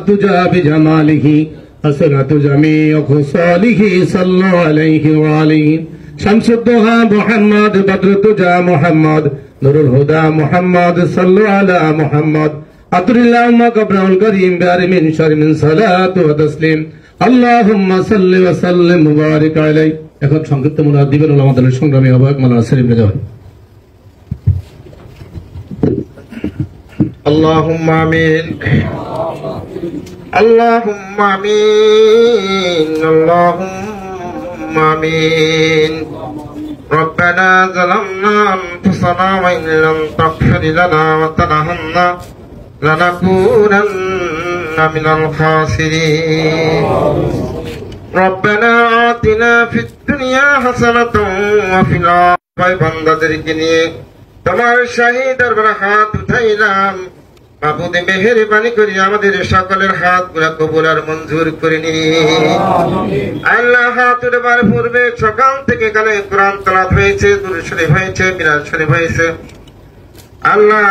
الدجى بجماله حسنة جميع خصاله صلى عليه وآله شمس الضحى محمد بدر الدجى محمد نور الهدى محمد صلى على محمد أطر اللهم قبره الكريم بأر من شر من صلاة وتسليم اللهم صل وسلم مبارك عليه এখন সংক্ষিপ্ত মুনাজাত দিবেন উলামা দলের সংগ্রামী আহ্বায়ক মাওলানা সেলিম রেজা ভাই اللهم آمين اللهم آمين اللهم آمين ربنا ظلمنا أنفسنا وإن لم تغفر لنا وترحمنا لنكونن من الخاسرين ربنا آتنا في الدنيا حسنة وفي الآخرة বান্দাদেরকে নিয়ে তোমার শাহী দরবারে হাত উঠাইলাম মাবুদ মেহেরবানি করে আমাদের সকলের হাতগুলো কবুল আর মঞ্জুর করে নিন আল্লাহ হাত উঠাবার পূর্বে সকাল থেকে কানে কোরআন তেলাওয়াত হয়েছে দুরূদ শরীফ হয়েছে মিলাদ শরীফ হয়েছে আল্লাহ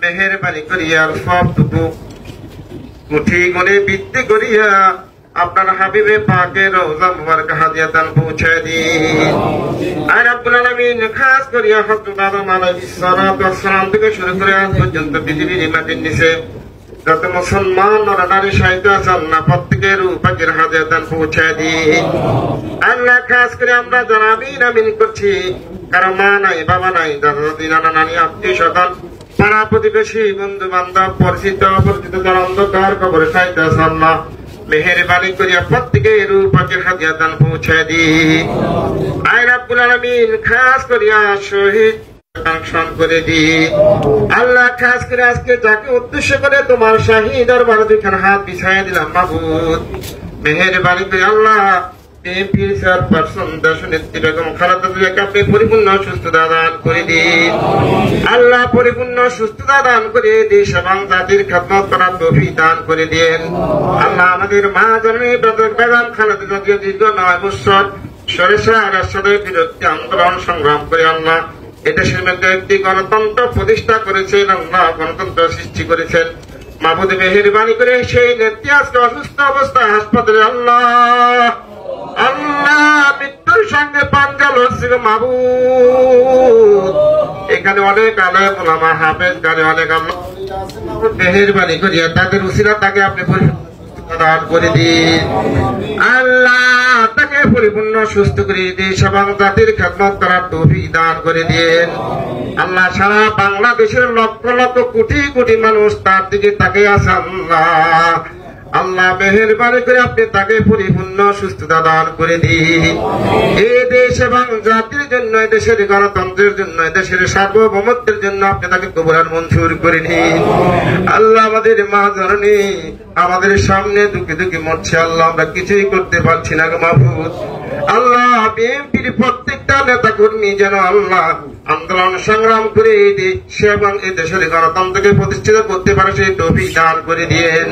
মেহেরবানি করিয়া সবটুকু মুঠি গুণে বৃদ্ধি করিয়া আপনার হাবিবে পাকের রওজা মুবারক হাদিয়াতান পৌঁছায় দিন আর রব্বুল আলামিন খাস করিয়া হযরত আদম আলাইহিস সালাতু ওয়াস সালাম থেকে শুরু করে আজ পর্যন্ত পৃথিবীর মাটির নিচে যত মুসলমান নর-নারী সাহিত্য আছেন না প্রত্যেকের পাকের হাদিয়াতান পৌঁছায় দিন আল্লাহ খাস করে আমরা যারা আমিন আমিন করছি কারো মা নাই বাবা নাই দাদা দাদি নানা নানি আত্মীয় স্বজন পাড়া প্রতিবেশী বন্ধু বান্ধব পরিচিত অপরিচিত যারা অন্ধকার কবরে সাহিত্য আছেন না মেহেরবানি করিয়া প্রত্যেকের পাকের হাদিয়াতান পৌঁছায় দিন আয় রব্বুল আলামিন খাস করিয়া শহীদ কাঙ্ক্ষণ করে দিন আল্লাহ খাস করে আজকে যাকে উদ্দেশ্য করে তোমার শাহী দরবারে দুইখান হাত বিছাইয়া দিলাম মাবুদ মেহেরবানি করে আল্লাহ বিএনপির চেয়ারপারসন দেশনেত্রী বেগম খালেদা জিয়াকে আপনি পরিপূর্ণ সুস্থতা দান করে দিন আল্লাহ পরিপূর্ণ সুস্থতা দান করে দেশ এবং জাতির খেদমত করার তৌফিক দান করে দিন আল্লাহ আমাদের মা জননী বেগম খালেদা জিয়া দীর্ঘ 9 বছর সরিষা রাষ্ট্রের বিরুদ্ধে আন্দোলন সংগ্রাম করে আল্লাহ এদেশের মধ্যে একটি গণতন্ত্র প্রতিষ্ঠা করেছেন আল্লাহ গণতন্ত্র সৃষ্টি করেছেন মাহবুদ মেহেরবানি করে সেই নেত্রী আজকে অসুস্থ অবস্থায় হাসপাতালে আল্লাহ মৃত্যুর সঙ্গে পাঞ্জা লড়ছে মাহবুদ এখানে অনেক আলেম ওলামা হাফেজ গানে অনেক আল্লাহ মেহেরবানি করিয়া তাদের উসিলা তাকে আপনি দান করে দিন আল্লাহ তাকে পরিপূর্ণ সুস্থ করে দেশ এবং জাতির খেদমত করার তৌফিক দান করে দিন আল্লাহ সারা বাংলাদেশের লক্ষ লক্ষ কোটি কোটি মানুষ তার দিকে তাকিয়ে আছে আল্লাহ আল্লাহ মেহেরবানি করে আপনি তাকে পরিপূর্ণ সুস্থতা দান করে দিন এই দেশ এবং জাতির জন্য দেশের গণতন্ত্রের জন্য দেশের সার্বভৌমত্বের জন্য আপনি তাকে কবুল আর মঞ্জুর করে নিন আল্লাহ আমাদের মা জননী আমাদের সামনে দুঃখে দুঃখে মরছে আল্লাহ আমরা কিছুই করতে পারছি না মাহবুদ আল্লাহ বিএনপির প্রত্যেকটা নেতা কর্মী যেন আল্লাহ আন্দোলন সংগ্রাম করে এই দেশ এবং এই দেশের গণতন্ত্রকে প্রতিষ্ঠিত করতে পারে সেই তৌফিক দান করে দিয়েন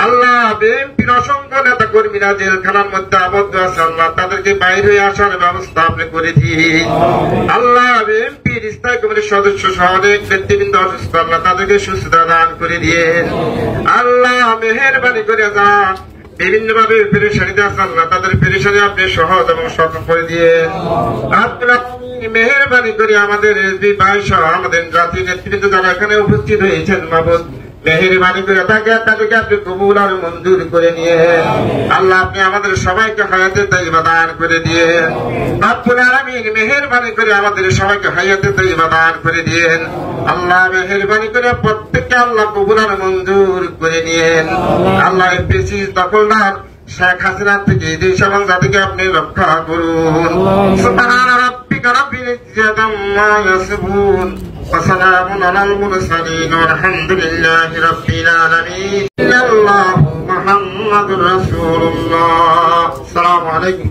আল্লাহ বিএনপির অসংখ্য নেতা কর্মীরা জেলখানার মধ্যে আবদ্ধ আছে আল্লাহ তাদেরকে বাইরে হয়ে আসার ব্যবস্থা আপনি করে দিন আল্লাহ বিএনপির স্থায়ী কমিটির সদস্য সহ অনেক নেতৃবৃন্দ অসুস্থ আল্লাহ তাদেরকে সুস্থতা দান করে দিয়েন আল্লাহ মেহেরবানি করে যা বিভিন্ন ভাবে পেরেশানিতে আছে আল্লাহ তাদের পেরেশানি আপনি সহজ এবং সফল করে দিয়েন আপনার মেহেরবানি করে আমাদের এসবি ভাই সহ আমাদের জাতীয় নেতৃবৃন্দ যারা এখানে উপস্থিত হয়েছেন মাহবুদ মেহেরবানি করে তাদেরকে আপনি কবুল আর মঞ্জুর করে নিয়ে আল্লাহ আপনি আমাদের সবাইকে হায়াতে তাইয়্যিবা দান করে দিয়েন রব্বুল আলামিন মেহেরবানি করে আমাদের সবাইকে হায়াতে তাইয়্যিবা দান করে দিয়েন আল্লাহ মেহেরবানি করে প্রত্যেককে আল্লাহ কবুল আর মঞ্জুর করে নিয়েন আল্লাহ বেশি দখলদার শেখ হাসিনা থেকে দেশ এবং জাতিকে আপনি রক্ষা করুন সুবহান রাব্বিকা রাব্বিল ইজ্জাতি আম্মা ইয়াসিফুন ওয়া সালামুন আলাল মুরসালিন ওয়ালহামদুলিল্লাহি রাব্বিল আলামিন আল্লাহু মুহাম্মাদুর রাসূলুল্লাহ আসসালামু আলাইকুম।